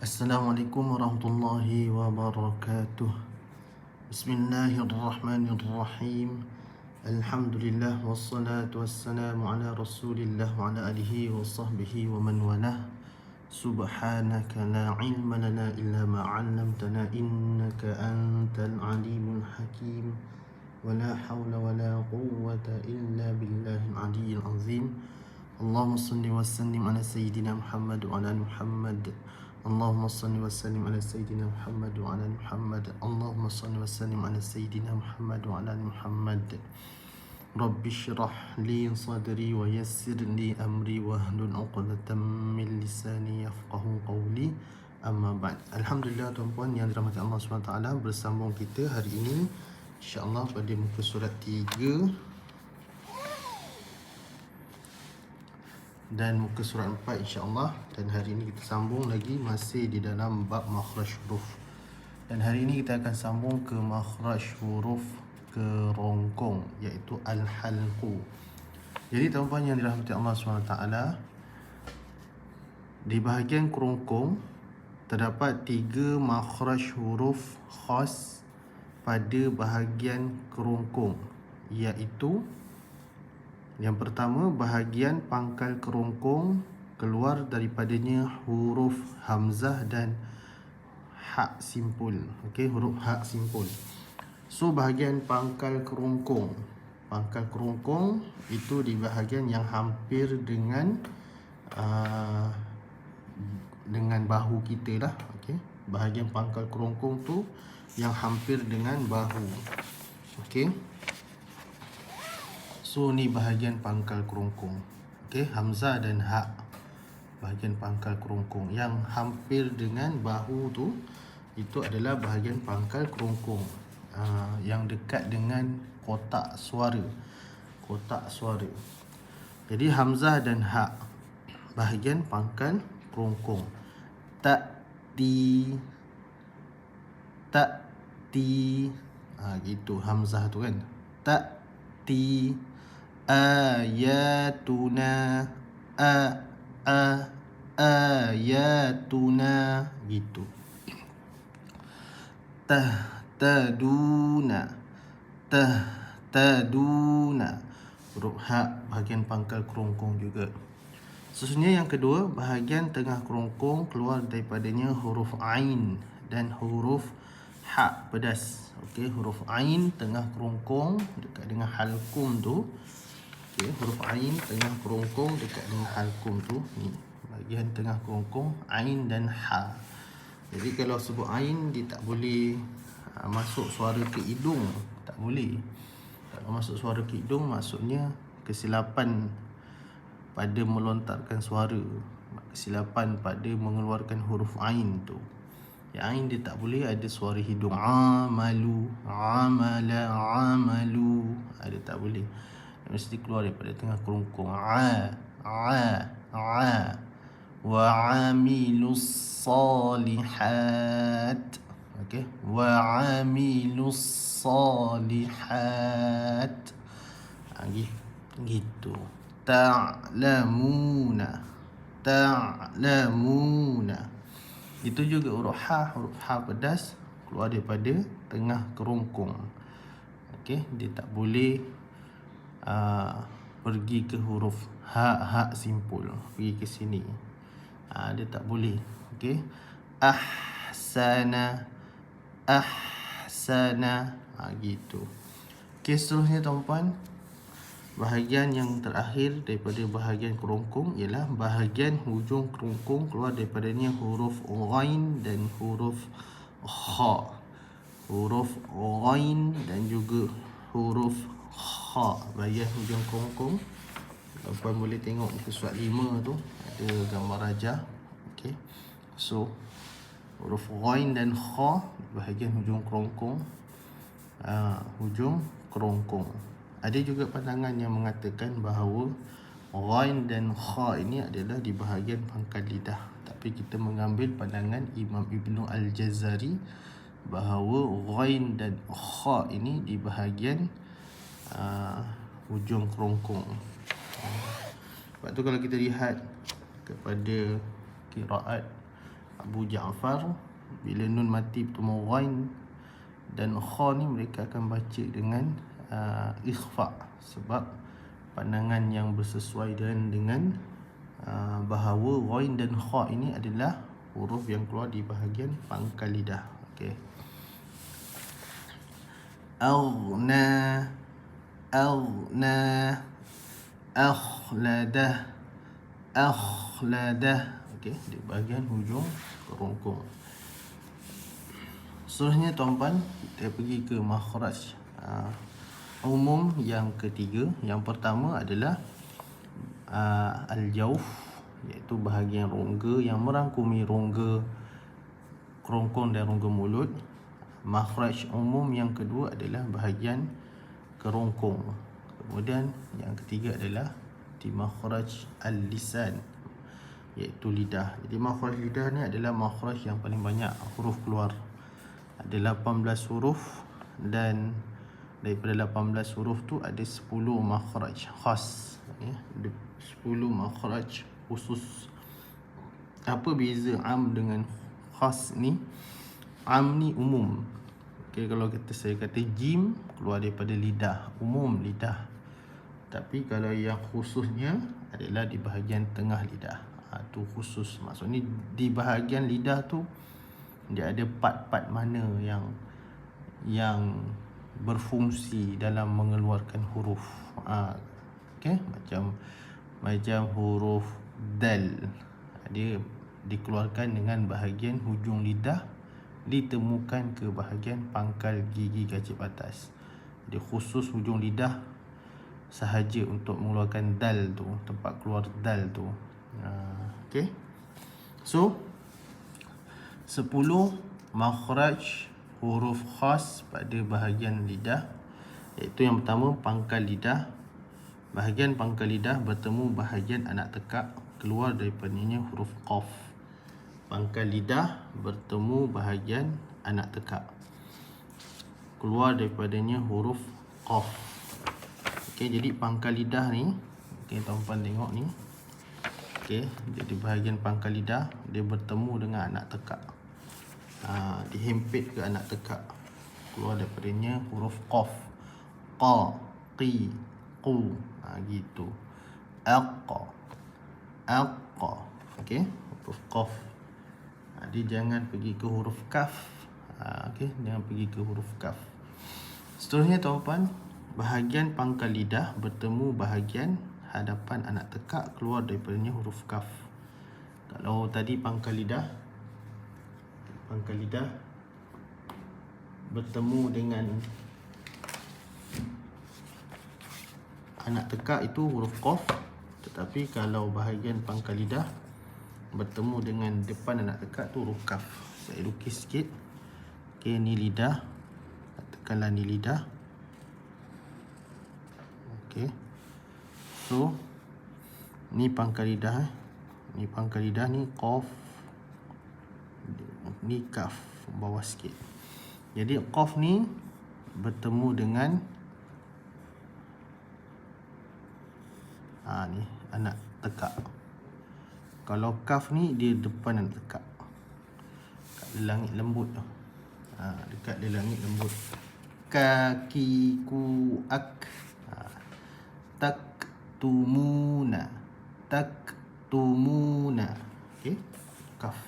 Assalamualaikum warahmatullahi wabarakatuh. Bismillahirrahmanirrahim. Alhamdulillah wassalatu wassalamu ala Rasulillah wa ala alihi wa sahbihi wa man walah. Subhanaka la ilma lana illa ma 'allamtana innaka antal alimul hakim. Wa la hawla wa la quwwata illa billahil aliyyil azim. Allahumma salli wa sallim ala sayyidina Muhammad wa ala Muhammad. Allahumma salli wa sallim ala sayyidina Muhammad wa ala Muhammad. Allahumma salli wa sallim ala sayyidina Muhammad wa ala Muhammad. Rabbi shrah li sadri wa yassir li amri wa hlul 'uqdatam min lisani yafqahu qawli. Amma ba'd. Alhamdulillah tuan-puan yang dirahmati Allah SWT, bersambung kita hari ini insya-Allah pada muka surat 3 dan muka surat 4 insya-Allah. Dan hari ini kita sambung lagi masih di dalam bab makhraj huruf. Dan hari ini kita akan sambung ke makhraj huruf kerongkong, iaitu al-halqu. Jadi tuan-puan yang dirahmati Allah SWT, di bahagian kerongkong terdapat 3 makhraj huruf khas pada bahagian kerongkong, iaitu yang pertama, bahagian pangkal kerongkong keluar daripadanya huruf hamzah dan hak simpul. Okey, huruf hak simpul. So bahagian pangkal kerongkong. Pangkal kerongkong itu di bahagian yang hampir dengan bahu kita lah. Okey, bahagian pangkal kerongkong tu yang hampir dengan bahu. Okey. So ni bahagian pangkal kerongkong. Okey, hamzah dan hak. Bahagian pangkal kerongkong yang hampir dengan bahu tu, itu adalah bahagian pangkal kerongkong yang dekat dengan kotak suara. Kotak suara. Jadi hamzah dan hak, bahagian pangkal kerongkong. Ta-ti, ta-ti, gitu hamzah tu kan. Ta-ti, ayatuna, ayatuna, gitu. Tahtaduna, tahtaduna, huruf hak, bahagian pangkal kerongkong juga. Seterusnya yang kedua, bahagian tengah kerongkong keluar daripadanya huruf ain dan huruf hak pedas. Okey, huruf ain tengah kerongkong dekat dengan halkum tu. Okey, huruf ain tengah kerongkong dekat dengan halkum tu. Ni bahagian tengah kerongkong, ain dan ha. Jadi kalau sebut ain, dia tak boleh masuk suara ke hidung, tak boleh. Kalau masuk suara ke hidung, maksudnya kesilapan pada melontarkan suara, kesilapan pada mengeluarkan huruf ain tu. Yang ain dia tak boleh ada suara hidung. Amalu, amala, amalu, ada tak boleh. Dia mesti keluar daripada tengah kerongkong. Wa amilus salihat. Okey, wa amilus salihat. Gitu. Ta'lamuna, ta'lamuna. Itu juga huruf ha pedas keluar daripada tengah kerongkong. Okey, dia tak boleh pergi ke huruf hak simpul, pergi ke sini. Dia tak boleh. Okey. Ahsana, ahsana, gitu. Okey, seterusnya tuan-puan, bahagian yang terakhir daripada bahagian kerongkong ialah bahagian hujung kerongkong keluar daripadanya huruf ghain dan huruf kha. Huruf ghain dan juga huruf kha, bahagian hujung kerongkong. Tuan-puan boleh tengok muka surat 5 tu, ada gambar rajah. Okey. So huruf ghain dan kha bahagian hujung kerongkong. Hujung kerongkong. Ada juga pandangan yang mengatakan bahawa ghain dan kha ini adalah di bahagian pangkal lidah. Tapi kita mengambil pandangan Imam Ibnu Al-Jazari bahawa ghain dan kha ini di bahagian hujung kerongkong. Sebab tu kalau kita lihat kepada qiraat Abu Ja'far. Bila nun mati bertemu ghain dan kha ni mereka akan baca dengan ikhfa, sebab pandangan yang bersesuai dengan bahawa ghain dan kha ini adalah huruf yang keluar di bahagian pangkal lidah. Okey. Aghna, aghna, akhladah, akhladah. Okey, di bahagian hujung kerongkong. Seterusnya tuan-puan, kita pergi ke makhraj umum yang ketiga. Yang pertama adalah al-jawf, iaitu bahagian rongga yang merangkumi rongga kerongkong dan rongga mulut. Makhraj umum yang kedua adalah bahagian kerongkong. Kemudian yang ketiga adalah di makhraj al-lisan, iaitu lidah. Jadi makhraj lidah ni adalah makhraj yang paling banyak huruf keluar. Ada 18 huruf, dan daripada 18 huruf tu ada 10 makhraj khas, ya. 10 makhraj khusus. Apa beza am dengan khas ni? Am ni umum. Okay, kalau saya kata jim, keluar daripada lidah, umum lidah. Tapi kalau yang khususnya adalah di bahagian tengah lidah. Tu khusus. Maksudnya di bahagian lidah tu dia ada part-part mana yang berfungsi dalam mengeluarkan huruf. Okay, macam huruf dal, dia dikeluarkan dengan bahagian hujung lidah, ditemukan ke bahagian pangkal gigi kacip atas. Dia khusus hujung lidah sahaja untuk mengeluarkan dal tu, tempat keluar dal tu. Okay, so 10 makhraj huruf khas pada bahagian lidah, iaitu yang pertama pangkal lidah. Bahagian pangkal lidah bertemu bahagian anak tekak, keluar daripadanya huruf qaf. Pangkal lidah bertemu bahagian anak tekak, keluar daripadanya huruf qaf. Okey, jadi pangkal lidah ni, okey tuan-puan tengok ni. Okey, jadi bahagian pangkal lidah dia bertemu dengan anak tekak. Dihempit ke anak tekak, keluar daripadanya huruf qaf. Qa, qi, qu, gitu. Aqqa, aqqa. Okey, huruf qaf. Dia jangan pergi ke huruf kaf. Okey, jangan pergi ke huruf kaf. Seterusnya tuan-puan, bahagian pangkal lidah bertemu bahagian hadapan anak tekak, keluar daripadanya huruf kaf. Kalau tadi pangkal lidah bertemu dengan anak tekak itu huruf qaf. Tetapi kalau bahagian pangkal lidah bertemu dengan depan anak tekak tu huruf kaf. Saya lukis sikit. Okey, ni lidah. Katakanlah ni lidah. Okey. So ni pangkal lidah. Ni pangkal lidah, ni qaf. Ni kaf, bawah sikit. Jadi qaf ni bertemu dengan ni anak tekak. Kalau kaf ni dia depan anak tekak, kat langit lembut tu. Dekat dia langit lembut. Kaki ku ak. Tak tumuna, tak tumuna. Okey, kaf.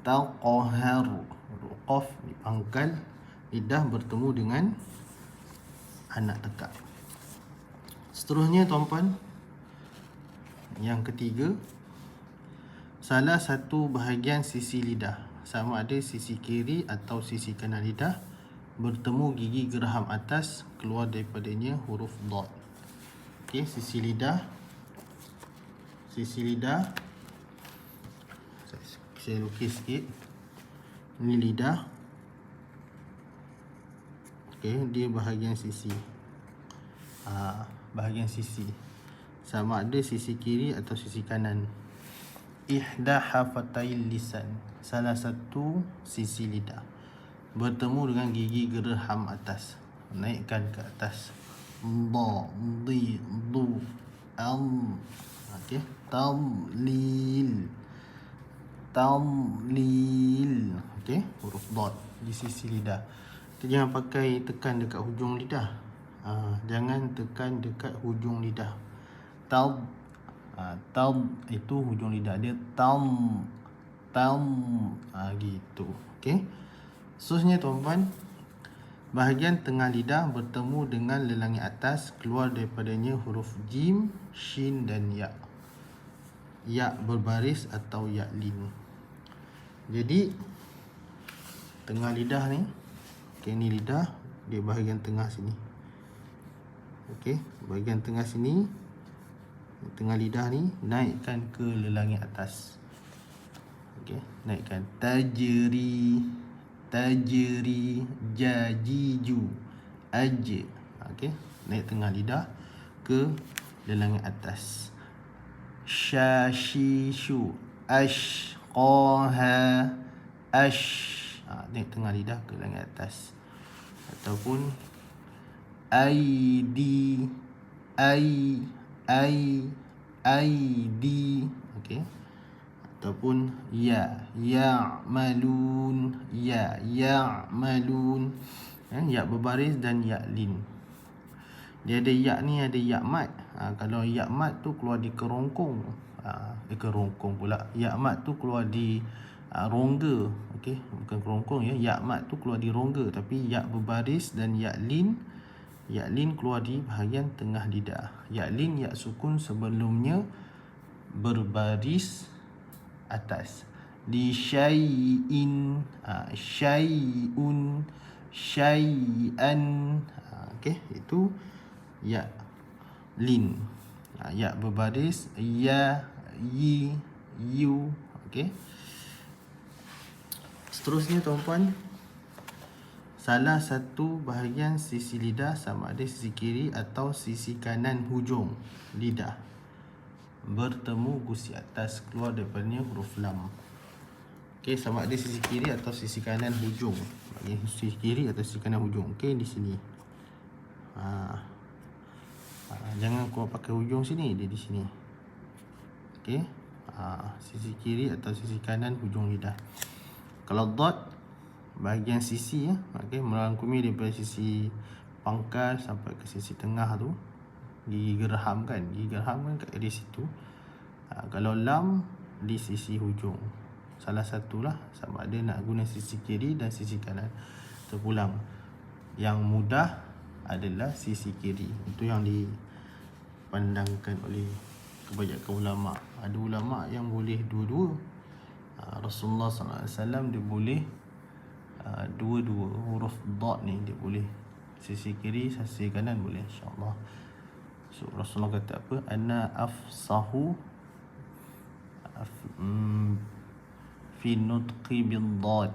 Taqhar, qaf di pangkal lidah bertemu dengan anak tekak. Seterusnya tuan-puan, yang ketiga, salah satu bahagian sisi lidah, sama ada sisi kiri atau sisi kanan lidah, bertemu gigi geraham atas, keluar daripadanya huruf dad. Okey, sisi lidah saya lukis sikit. Ini lidah. Okey, dia bahagian sisi. Bahagian sisi, sama ada sisi kiri atau sisi kanan. Ihda hafatayil lisan, salah satu sisi lidah, bertemu dengan gigi geraham atas, naikkan ke atas. Da, di, du, al. Okey, tamlil. tadlil. Okey, huruf dad di sisi lidah. Kita jangan pakai tekan dekat hujung lidah. Jangan tekan dekat hujung lidah. Tad, tad itu hujung lidah dia. Tam, gitu. Okey. Seterusnya tuan-tuan, bahagian tengah lidah bertemu dengan lelangit atas, keluar daripadanya huruf jim, shin dan ya. Ya berbaris atau ya lin. Jadi tengah lidah ni, okey, ni lidah, dia bahagian tengah sini. Okey, bahagian tengah sini, tengah lidah ni naikkan ke lelangit atas. Okey, naikkan. Tajri, jajiju, aj. Okey, naik tengah lidah ke lelangit atas. Shashishu, ashqaha, naik tengah lidah ke lelangit atas. Ataupun aidi, aidi. Okey. Ataupun ya'malun, ya'malun. Ya berbaris dan ya lin. Dia ada ya ni, ada ya mat. Kalau ya mat tu keluar di kerongkong. Kerongkong pula. Ya mat tu keluar di rongga. Okey, bukan kerongkong ya. Ya mat tu keluar di rongga, tapi ya berbaris dan ya lin keluar di bahagian tengah lidah. Ya lin, ya sukun sebelumnya berbaris atas. Li syai'in, syai'un, syai'an. Okey, itu ya lin. Ya berbaris, ya, yi, yu. Okey. Seterusnya tuan-tuan, salah satu bahagian sisi lidah, sama ada sisi kiri atau sisi kanan hujung lidah, bertemu gusi atas, keluar daripadanya huruf lam. Okey, sama ada sisi kiri atau sisi kanan hujung. Bahagian sisi kiri atau sisi kanan hujung. Okey, di sini. Jangan kau pakai hujung sini, dia di sini. Okey. Sisi kiri atau sisi kanan hujung lidah. Kalau dot, bahagian sisi ya. Okey, merangkumi daripada sisi pangkal sampai ke sisi tengah tu. Gigi geraham kan kat di situ. Kalau lam, di sisi hujung. Salah satulah, sama ada nak guna sisi kiri dan sisi kanan. Terpulang, yang mudah adalah sisi kiri. Itu yang dipandangkan oleh kebanyakan ulama. Ada ulama yang boleh dua-dua. Rasulullah SAW dia boleh dua-dua huruf dot ni, dia boleh sisi kiri, sisi kanan boleh, insya-Allah. So Rasulullah kata apa? Ana afsahu fi nutqi bil dad.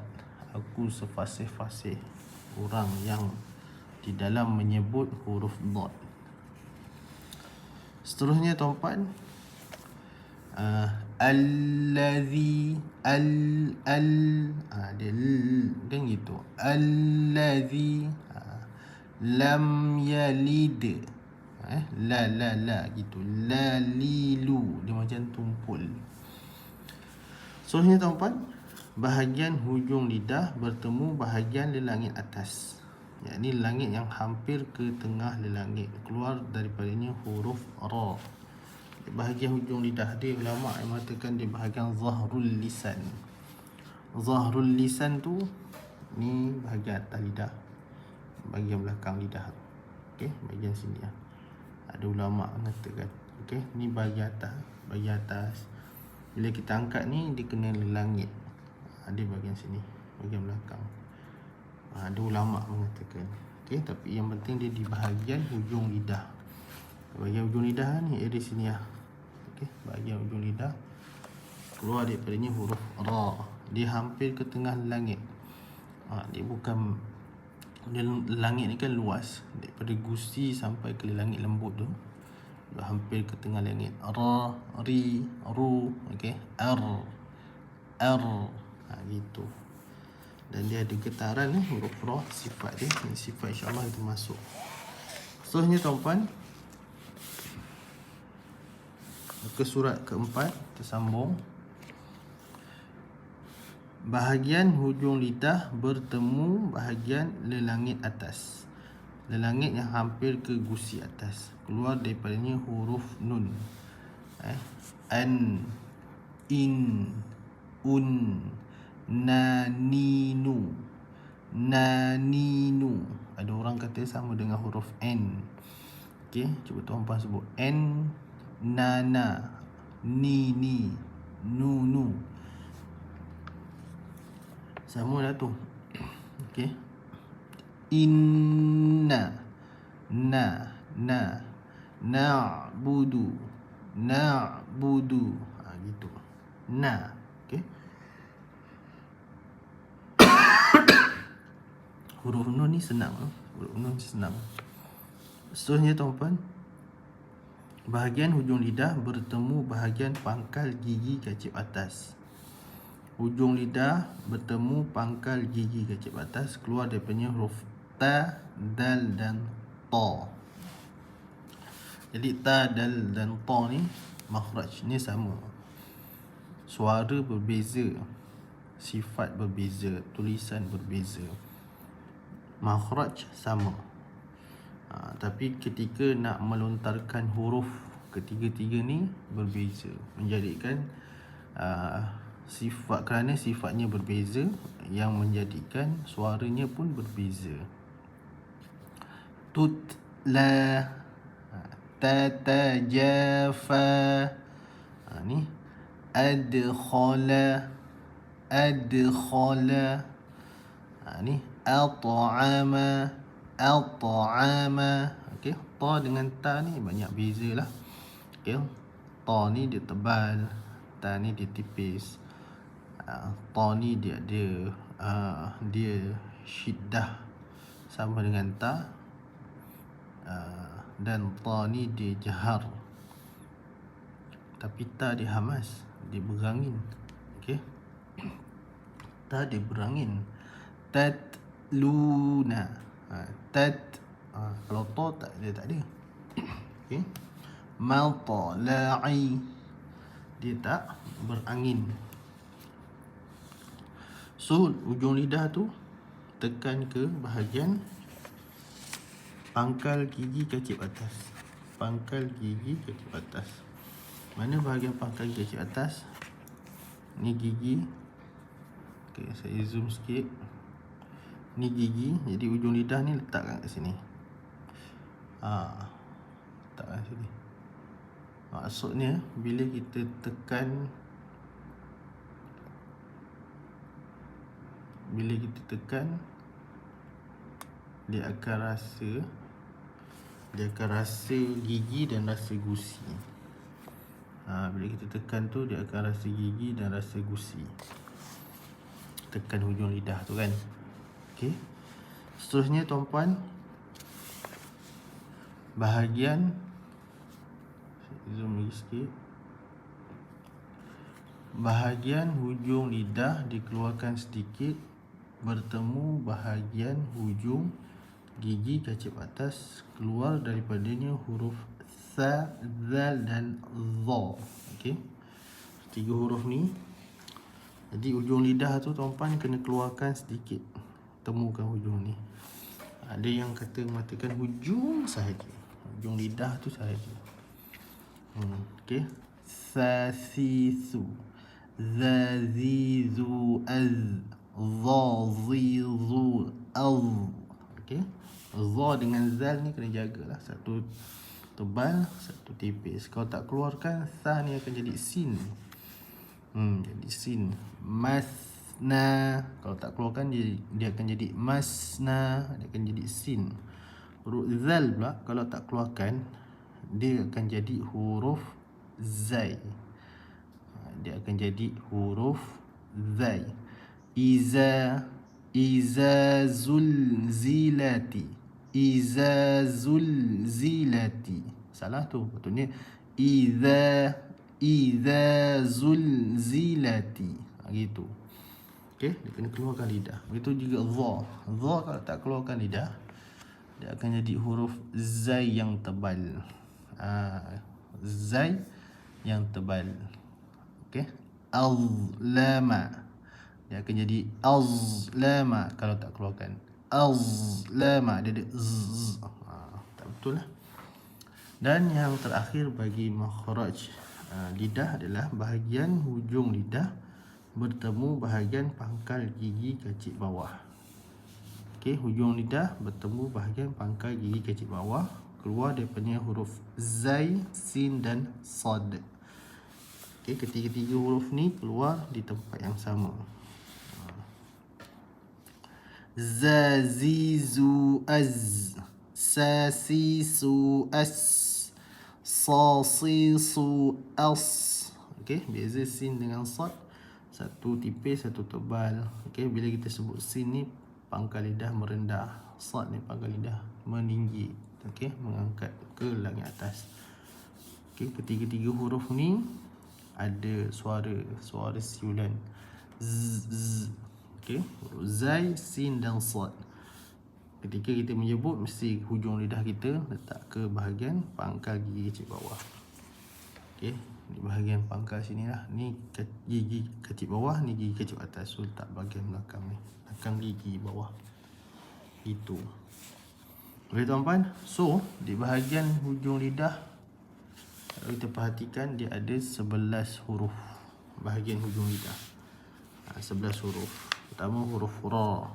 Aku sefasih-fasih orang yang di dalam menyebut huruf dad. Seterusnya tuan-tuan, allazi, dia kan gitu. Allazi lam yalid, la gitu. La lilu, dia macam tumpul. Seterusnya tuan-tuan, bahagian hujung lidah bertemu bahagian lelangit atas, yakni langit yang hampir ke tengah lelangit, keluar daripadanya huruf ra. Bahagian hujung lidah dia, ulama yang mengatakan dia bahagian zahrul lisan. Zahrul lisan tu ni bahagian atas lidah, bahagian belakang lidah. Okey, bahagian sini ya. Ada ulama mengatakan, okey, ni bahagian atas. Bila kita angkat ni, dia kena langit. Ada bahagian sini, bahagian belakang. Ada ulama mengatakan. Okey, tapi yang penting dia di bahagian hujung lidah. Bahagian hujung lidah ni area sini ya. Okey, bahagian hujung lidah, keluar daripadanya huruf ra. Dia hampir ke tengah langit. Dia bukan, dia langit ni kan luas, daripada gusi sampai ke langit lembut tu, dia hampir ke tengah langit. Ra, ri, ru. Okey, r, gitu. Dan dia ada getaran huruf ra, sifat dia. Ini sifat, insya-Allah itu masuk. Seterusnya tuan-tuan, ke surat keempat, kita sambung. bahagian hujung lidah bertemu bahagian lelangit atas. Lelangit yang hampir ke gusi atas. Keluar daripadanya huruf nun. An, in, un, naninu, naninu. Ada orang kata sama dengan huruf N. Okey, cuba tuan-puan sebut. N, nana, ni, nu. Sama dah tu. Okey. Inna, na, na'budu, gitu. Na. Okey. Huruf nun ni senang. Huruf nun senang. Seterusnya tuan-puan, bahagian hujung lidah bertemu bahagian pangkal gigi kecil atas. Hujung lidah bertemu pangkal gigi kecil atas, keluar daripadanya huruf ta, dal dan ta. Jadi ta, dal dan ta ni makhraj ni sama. Suara berbeza, sifat berbeza, tulisan berbeza. Makhraj sama. Tapi ketika nak melontarkan huruf ketiga-tiga ni berbeza, menjadikan sifat, kerana sifatnya berbeza yang menjadikan suaranya pun berbeza. Tutla, tatajafa, ni adkhala, ni at'ama. Okey, ta dengan ta ni banyak beza lah. Okey, ta ni dia tebal, ta ni dia tipis. Ta ni dia syiddah sama dengan ta. Dan ta ni dia jahar. Tapi ta dia hamas, dia berangin. Okey, ta dia berangin. Tatluna, kalau ta dia tak ada. Okey, matla'i, dia tak berangin. So ujung lidah tu tekan ke bahagian pangkal gigi kecil atas. Pangkal gigi kecil atas. Mana bahagian pangkal gigi kecil atas? Ni gigi. Okey, saya zoom sikit. Ni gigi. Jadi ujung lidah ni letakkan kat sini. Letakkan sini. Maksudnya bila kita tekan, dia akan rasa gigi dan rasa gusi. Bila kita tekan tu, dia akan rasa gigi dan rasa gusi. Tekan hujung lidah tu kan. Okey. Seterusnya tuan-puan, bahagian, zoom lagi sikit. Bahagian hujung lidah dikeluarkan sedikit, bertemu bahagian hujung gigi kecil atas, keluar daripadanya huruf sa, zal dan za. Okey, 3 huruf ni. Jadi ujung lidah tu tuan-puan kena keluarkan sedikit, temukan hujung ni. Ada yang mengatakan hujung sahaja, hujung lidah tu sahaja. Okey, sasisu, zazizu, zazizu, okey. Za dengan zal ni kena jagalah, satu tebal, satu tipis. Kalau tak keluarkan, sa ni akan jadi sin. Jadi sin. Masna, kalau tak keluarkan dia akan jadi masna, dia akan jadi sin. Huruf zal pula kalau tak keluarkan, dia akan jadi huruf zai. Dia akan jadi huruf zai. Iza, zulzilati, zulzilati. Salah tu, betulnya iza zulzilati. Gitu. Okey, dia kena keluarkan lidah. Begitu juga za. Za kalau tak keluarkan lidah, dia akan jadi huruf zai yang tebal. Zai yang tebal. Okey. Azlama, dia akan jadi azlama kalau tak keluarkan. Azlama dia ada z. Tak betul lah. Dan yang terakhir bagi makhraj lidah adalah bahagian hujung lidah bertemu bahagian pangkal gigi kacip bawah. Okey, hujung lidah bertemu bahagian pangkal gigi kacip bawah, keluar daripada huruf zai, sin dan sad. Okey, ketiga-tiga huruf ni keluar di tempat yang sama. Za, zi, zu, az, sa, si, su, as, sa, si, su, as. Okey, beza sin dengan sad. Satu tipis, satu tebal. Okey, bila kita sebut sin ni pangkal lidah merendah, sad ni pangkal lidah meninggi. Okey, mengangkat ke langit atas. Okey, ketiga-tiga huruf ni ada suara siulan. Z, z. Okey, huruf zai, sin dan sad. Ketika kita menyebut, mesti hujung lidah kita letak ke bahagian pangkal gigi kecil bawah. Okey, di bahagian pangkal sini lah. Ni gigi kecil bawah, ni gigi kecil atas. So letak bahagian belakang ni, belakang gigi bawah. Itu. Okey tuan-puan. So di bahagian hujung lidah, kalau kita perhatikan, dia ada 11 huruf bahagian hujung lidah. 11 huruf. Pertama huruf ra.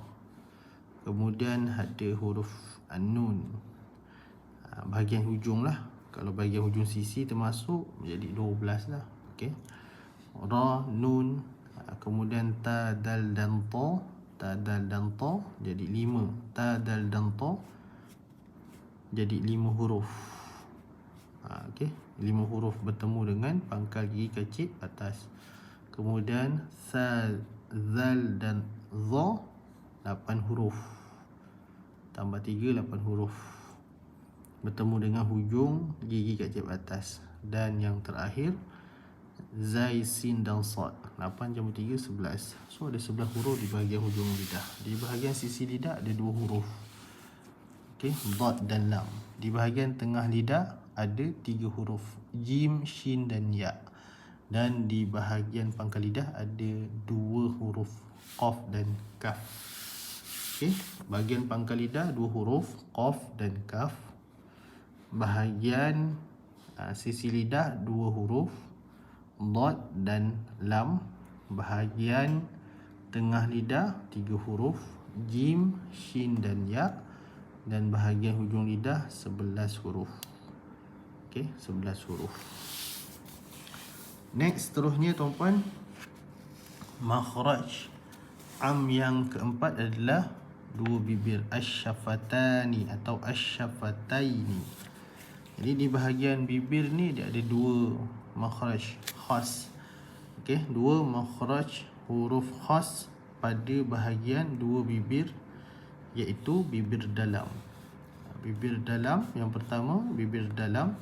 Kemudian ada huruf an-nun. Bahagian hujung lah. Kalau bahagian hujung sisi termasuk, menjadi 12 lah. Okey. Ra, nun, kemudian ta, dal dan ta. Ta, dal dan ta jadi 5. Ta, dal dan ta jadi 5 huruf. Okey, 5 huruf bertemu dengan pangkal gigi kecil atas. Kemudian sa, zal dan za 8 huruf. Tambah 3, 8 huruf. Bertemu dengan hujung gigi kecil atas. Dan yang terakhir zai, sin dan sad. 8 jumpa 3, 11. So ada 11 huruf di bahagian hujung lidah. Di bahagian sisi lidah ada 2 huruf. Okey, dad dan lam. Di bahagian tengah lidah ada 3 huruf, jim, shin dan ya. Dan di bahagian pangkal lidah ada 2 huruf, qaf dan kaf. Okey, bahagian pangkal lidah 2 huruf, qaf dan kaf. Bahagian sisi lidah 2 huruf, dad dan lam. Bahagian tengah lidah 3 huruf, jim, shin dan ya. Dan bahagian hujung lidah 11 huruf. Okey, 11 huruf. Next, seterusnya tuan-puan, makhraj am yang keempat adalah 2 bibir, asy-syafatani atau asy-syafataini. Jadi di bahagian bibir ni dia ada 2 makhraj khas. Okey, 2 makhraj huruf khas pada bahagian 2 bibir, iaitu bibir dalam. Bibir dalam yang pertama, bibir dalam,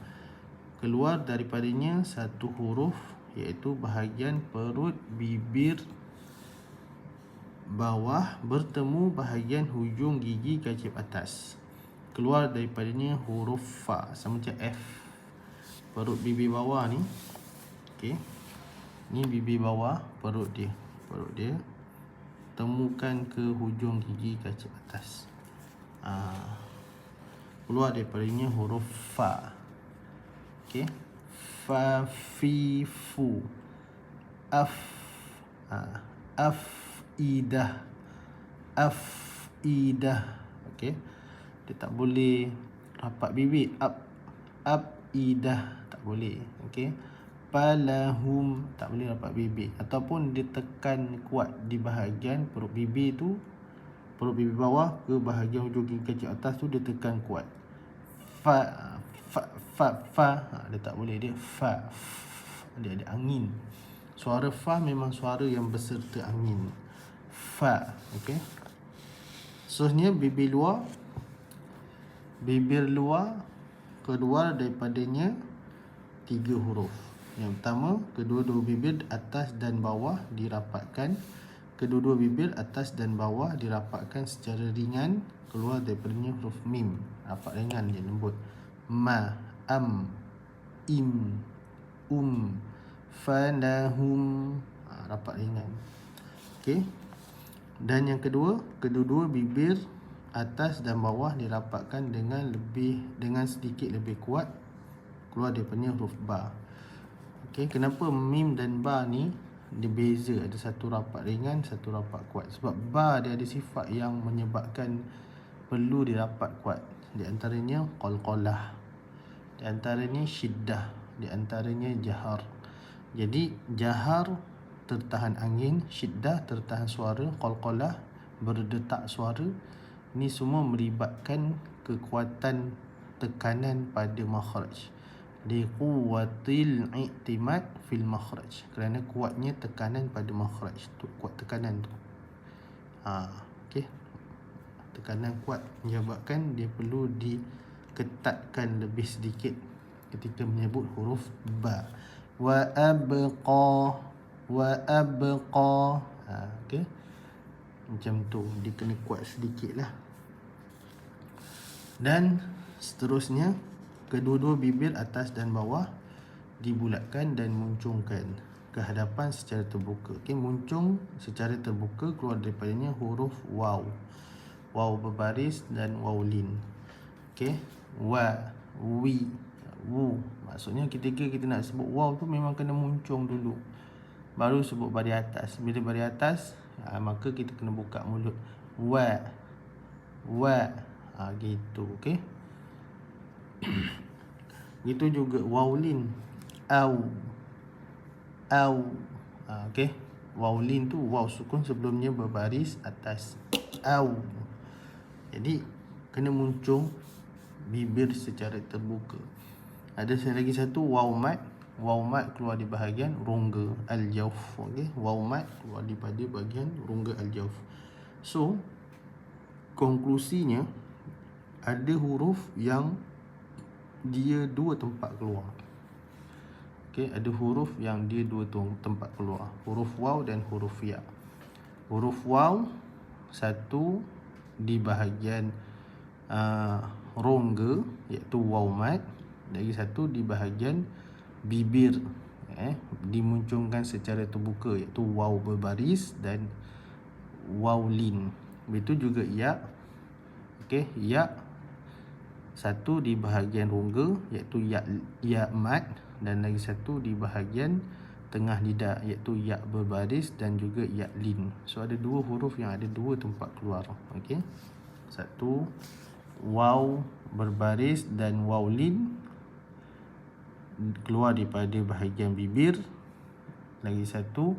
keluar daripadanya satu huruf, iaitu bahagian perut bibir bawah bertemu bahagian hujung gigi kacip atas. Keluar daripadanya huruf fa, sama macam F. Perut bibir bawah ni. Okey. Ni bibir bawah, perut dia. Perut dia temukan ke hujung gigi kacip atas. Keluar daripadanya huruf fa. Okey. Fa, fi, fu. Af. Af, idah. Af, idah. Okey. Dia tak boleh rapat bibir. Up, idah. Tak boleh. Okey. Palahum, tak boleh rapat bibir. Ataupun dia tekan kuat di bahagian perut bibir tu, perut bibir bawah ke bahagian hujung gigi kecil atas tu, dia tekan kuat. Fa, dia tak boleh. Dia fa, dia ada angin. Suara fa memang suara yang berserta angin. Fa. Okey. Seterusnya bibir luar. Bibir luar keluar daripadanya 3 huruf. Yang pertama, kedua-dua bibir atas dan bawah dirapatkan. Kedua-dua bibir atas dan bawah dirapatkan secara ringan. Keluar daripadanya huruf mim. Rapat ringan je, lembut. Ma, am, im, falahum. Rapat ringan. Okey. Dan yang kedua, kedua-dua bibir atas dan bawah dirapatkan dengan sedikit lebih kuat keluar daripada huruf ba. Okey, kenapa mim dan ba ni dia beza, ada satu rapat ringan, satu rapat kuat? Sebab ba dia ada sifat yang menyebabkan perlu dirapat kuat. Di antaranya qalqalah, di antaranya syiddah, di antaranya jahar. Jadi jahar tertahan angin, syiddah tertahan suara, qalqalah berdetak suara. Ini semua melibatkan kekuatan tekanan pada makhraj. Li quwwatil i'timad fil makhraj, kerana kuatnya tekanan pada makhraj tu, kuat tekanan tu. Okey. Tekanan kuat menyebabkan dia perlu diketatkan lebih sedikit ketika menyebut huruf ba. Wa abqa, wa abqa. Okey. Macam tu, dia kena kuat sedikit lah. Dan seterusnya, kedua-dua bibir atas dan bawah dibulatkan dan muncungkan ke hadapan secara terbuka. Okey, muncung secara terbuka keluar daripadanya huruf waw. Waw berbaris dan waw lin. Okey, wa, wi, wu. Maksudnya ketika kita nak sebut waw tu memang kena muncung dulu, baru sebut baris atas. Bila baris atas, maka kita kena buka mulut. Wa, wa. Gitu. Okey. Itu juga wawlin, au, au. Okey, wawlin tu waw sukun sebelumnya berbaris atas, au. Jadi kena muncung bibir secara terbuka. Ada lagi satu waw mat. Waw mat keluar di bahagian rongga al-jawf. Okey, waw mat keluar daripada bahagian rongga al-jawf. So konklusinya, ada huruf yang dia dua tempat keluar. Okey, ada huruf yang dia dua tempat keluar. Huruf waw dan huruf ya. Huruf waw satu di bahagian rongga, iaitu waw mat. Lagi satu di bahagian bibir, dimuncungkan secara terbuka, iaitu waw berbaris dan waw lin. Begitu juga ya. Okey, ya satu di bahagian rongga, iaitu ya mat, dan lagi satu di bahagian tengah lidah, iaitu ya berbaris dan juga ya lin. So ada dua huruf yang ada dua tempat keluar. Okey, satu waw berbaris dan waw lin keluar daripada bahagian bibir. Lagi satu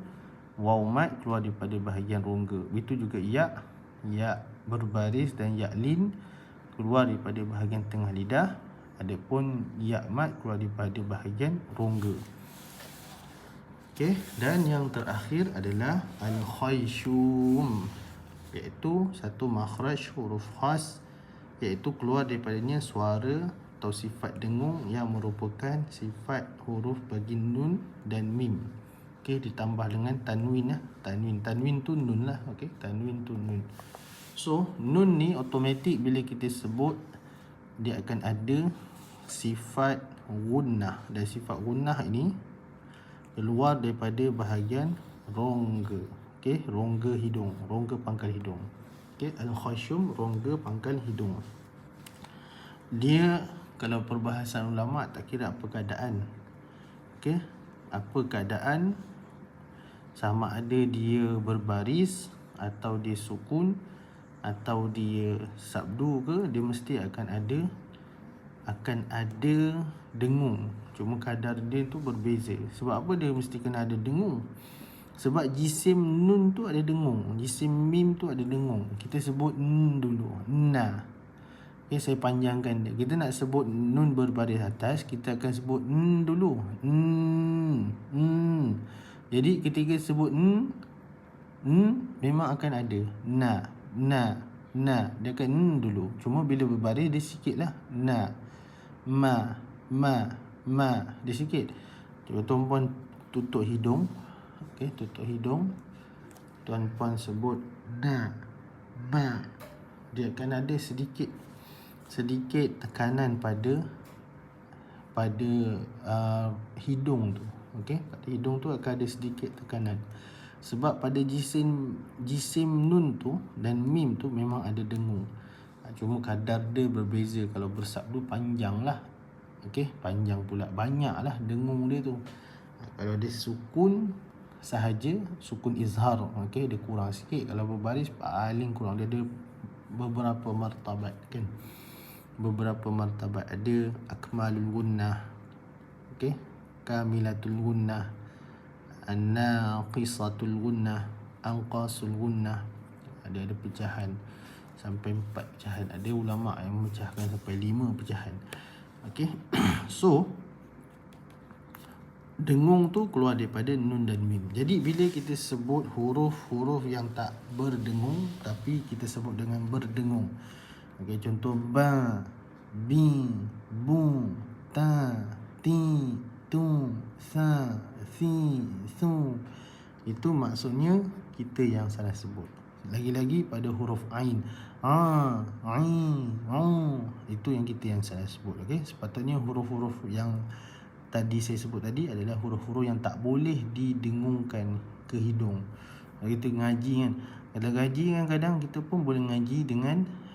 waw mat keluar daripada bahagian rongga. Begitu juga ya berbaris dan ya lin keluar daripada bahagian tengah lidah. Adapun ya mat keluar daripada bahagian rongga. Okey, dan yang terakhir adalah al-khayshum, iaitu satu makhraj huruf khas, iaitu keluar daripadanya suara atau sifat dengung yang merupakan sifat huruf bagi nun dan mim. Okey, ditambah dengan tanwin lah. Tanwin tu nun lah. Okey, tanwin tu nun. So nun ni automatik bila kita sebut dia akan ada sifat gunnah, dan sifat gunnah ini keluar daripada bahagian rongga. Okey, rongga hidung, rongga pangkal hidung. Okey, al-khayshum, rongga pangkal hidung. Dia kalau perbahasan ulama tak kira apa keadaan. Okey, apa keadaan, sama ada dia berbaris atau dia sukun atau dia sabdu ke, dia mesti akan ada dengung. Cuma kadar dia tu berbeza. Sebab apa dia mesti kena ada dengung? Sebab jisim nun tu ada dengung, jisim mim tu ada dengung. Kita sebut n dulu, na. Okay, saya panjangkan dia. Kita nak sebut nun berbaris atas, kita akan sebut n dulu, n. Jadi ketika sebut n memang akan ada na. Dia akan n dulu. Cuma bila berbaris dia sikit lah. Na, ma. Dia sikit. Tuan-puan tutup hidung. Okey, tutup hidung. Tuan-puan sebut na, ma. Dia akan ada sedikit tekanan pada hidung tu. Okey, pada hidung tu akan ada sedikit tekanan. Sebab pada jisim nun tu dan mim tu memang ada dengung. Cuma kadar dia berbeza. Kalau bersabdu panjang lah. Okey, panjang pula, banyak lah dengung dia tu. Kalau dia sukun sahaja, sukun izhar, okey, dia kurang sikit. Kalau berbaris paling kurang, dia ada beberapa martabat kan. Beberapa martabat, ada akmalul gunnah, okey, kamilatul gunnah, an-naqisatul gunnah, anqasul gunnah. Ada pecahan sampai 4 pecahan. Ada ulama yang memecahkan sampai 5 pecahan. Okey. So dengung tu keluar daripada nun dan mim. Jadi bila kita sebut huruf-huruf yang tak berdengung tapi kita sebut dengan berdengung. Okey, contoh ba, bi, bu, ta, ti, tu, sa, si, su. Itu maksudnya kita yang salah sebut. Lagi-lagi pada huruf ain, ain, itu yang kita yang salah sebut. Okey, sepatutnya huruf-huruf yang tadi saya sebut tadi adalah huruf-huruf yang tak boleh didengungkan ke hidung. Kalau kita ngaji kan, kalau ngaji kan kadang kita pun boleh ngaji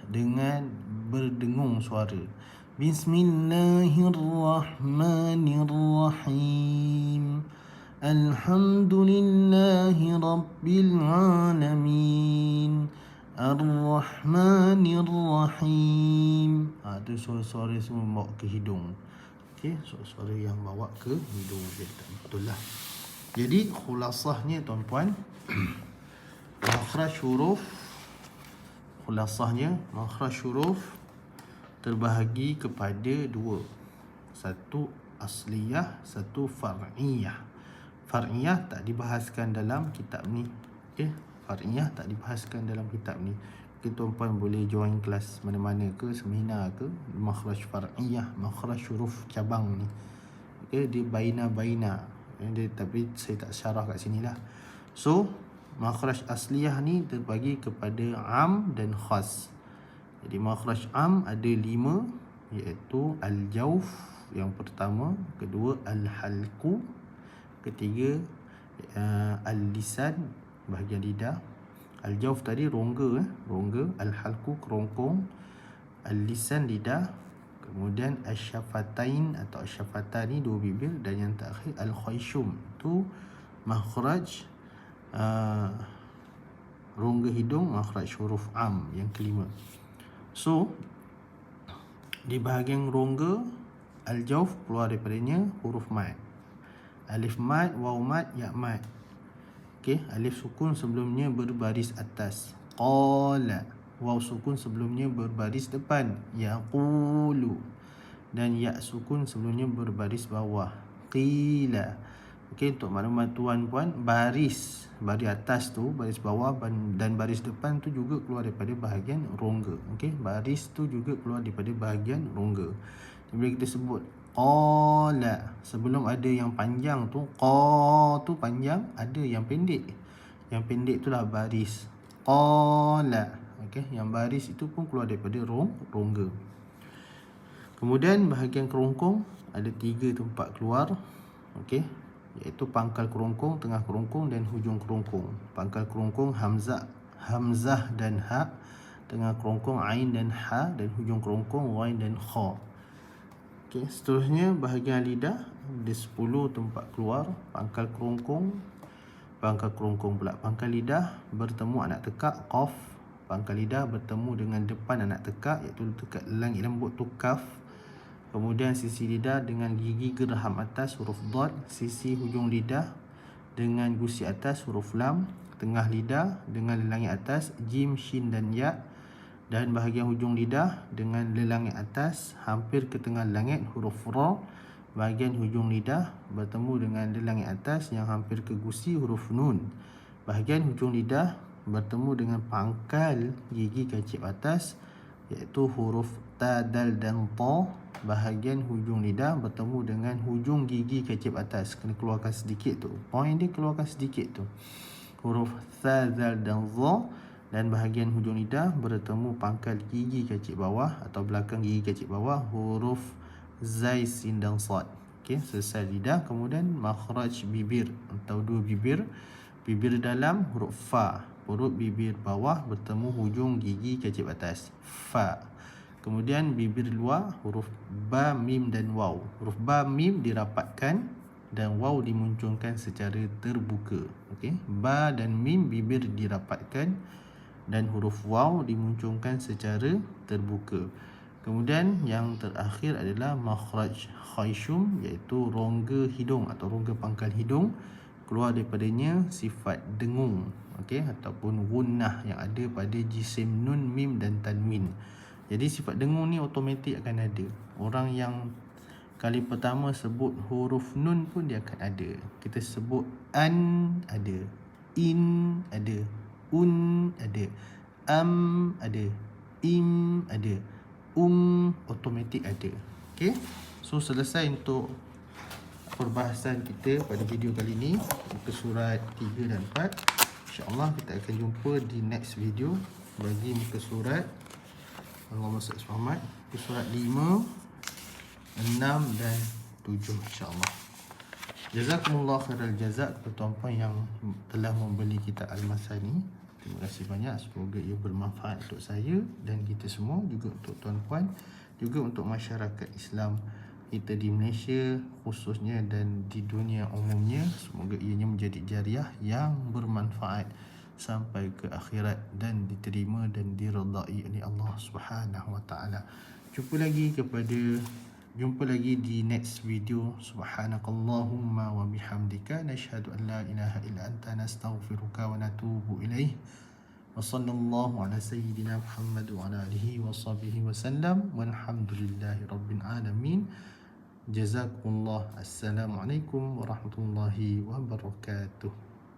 dengan berdengung suara. Bismillahirrahmanirrahim. Alhamdulillahi rabbil alamin. Ar-Rahmanir-Rahim. Tu suara-suara semua bawa ke hidung. Okey, suara yang bawa ke hidung dia tak betul lah. Jadi khulasahnya tuan-puan, makhraj huruf, makhraj huruf terbahagi kepada 2. Satu asliyah, satu far'iyah. Far'iyah tak dibahaskan dalam kitab ni. Okey, far'iyah tak dibahaskan dalam kitab ni. Tuan-puan boleh join kelas mana-mana ke, seminar ke, makhraj far'iyah, makhraj huruf cabang ni. Okey, dia baina-baina. Tapi saya tak syarah kat sini lah. So, makhraj asliyah ni terbagi kepada am dan khas. Jadi makhraj am ada 5, iaitu al-jawf yang pertama, kedua al-halqu, ketiga al-lisan, bahagian lidah. Al-jawf tadi rongga, al-halqu kerongkong, al-lisan lidah, kemudian asy-syafatain atau asy-syafatani 2 bibir, dan yang terakhir al-khayshum, tu makhraj rongga hidung, makhraj huruf am yang kelima. So di bahagian rongga al-jawf keluar daripadanya huruf mad. Alif mad, waw mad, ya mad. Okey, alif sukun sebelumnya berbaris atas, qala. Waw sukun sebelumnya berbaris depan, yaqulu. Dan ya sukun sebelumnya berbaris bawah, qila. Okey, untuk maklumat tuan-puan, baris atas tu, baris bawah dan baris depan tu juga keluar daripada bahagian rongga. Okey, baris tu juga keluar daripada bahagian rongga. Bila kita sebut qala, sebelum ada yang panjang tu, qa tu panjang, ada yang pendek. Yang pendek itulah baris qala. Okey, yang baris itu pun keluar daripada rongga. Kemudian bahagian kerongkong ada 3 tempat keluar. Okey, iaitu pangkal kerongkong, tengah kerongkong dan hujung kerongkong. Pangkal kerongkong hamzah dan ha, tengah kerongkong ain dan ha, dan hujung kerongkong ghain dan kha. Okey, seterusnya bahagian lidah ada 10 tempat keluar. Pangkal kerongkong pula. Pangkal lidah bertemu anak tekak, qaf. Pangkal lidah bertemu dengan depan anak tekak, iaitu dekat langit lembut tu, kaf. Kemudian sisi lidah dengan gigi geraham atas, huruf dad. Sisi hujung lidah dengan gusi atas, huruf lam. Tengah lidah dengan lelangit atas, jim, shin dan ya. Dan bahagian hujung lidah dengan lelangit atas hampir ke tengah langit, huruf ra. Bahagian hujung lidah bertemu dengan lelangit atas yang hampir ke gusi, huruf nun. Bahagian hujung lidah bertemu dengan pangkal gigi kacip atas, iaitu huruf ta, dal dan ta. Bahagian hujung lidah bertemu dengan hujung gigi kacip atas, kena keluarkan sedikit tu, point dia keluarkan sedikit tu, huruf tha, zal dan za. Dan bahagian hujung lidah bertemu pangkal gigi kacip bawah atau belakang gigi kacip bawah, huruf zai, sin dan sad. Okey, selesai lidah. Kemudian makhraj bibir atau 2 bibir. Bibir dalam huruf fa, perut bibir bawah bertemu hujung gigi kecil atas, fa. Kemudian bibir luar huruf ba, mim dan waw. Huruf ba, mim dirapatkan dan waw dimunculkan secara terbuka. Okey, ba dan mim bibir dirapatkan dan huruf waw dimunculkan secara terbuka. Kemudian yang terakhir adalah makhraj khayshum, iaitu rongga hidung atau rongga pangkal hidung, keluar daripadanya sifat dengung, okey, ataupun gunnah yang ada pada jisim nun, mim dan tanwin. Jadi sifat dengung ni automatik akan ada. Orang yang kali pertama sebut huruf nun pun dia akan ada. Kita sebut an ada, in ada, un ada, am ada, im ada, automatik ada. Okey. So selesai untuk perbahasan kita pada video kali ini, muka surat 3 dan 4. InsyaAllah kita akan jumpa di next video bagi muka surat Allahumma salli ala Muhammad, muka surat 5, 6 dan 7 insyaAllah. Jazakumullah khairal jazak kepada tuan-puan yang telah membeli kitab Al-Masani. Terima kasih banyak, semoga ia bermanfaat untuk saya dan kita semua, juga untuk tuan-puan, juga untuk masyarakat Islam kita di Malaysia khususnya dan di dunia umumnya. Semoga ianya menjadi jariah yang bermanfaat sampai ke akhirat dan diterima dan diredai oleh Allah Subhanahu wa taala. Jumpa lagi di next video. Subhanakallahumma wa bihamdika nashhadu an la ilaha illa anta nastaghfiruka wa natubu ilaih. Wa sallallahu ala sayyidina Muhammad wa ala alihi wa sahbihi wa sallam. Walhamdulillahi rabbil alamin. Jazakumullah. Assalamualaikum warahmatullahi wabarakatuh.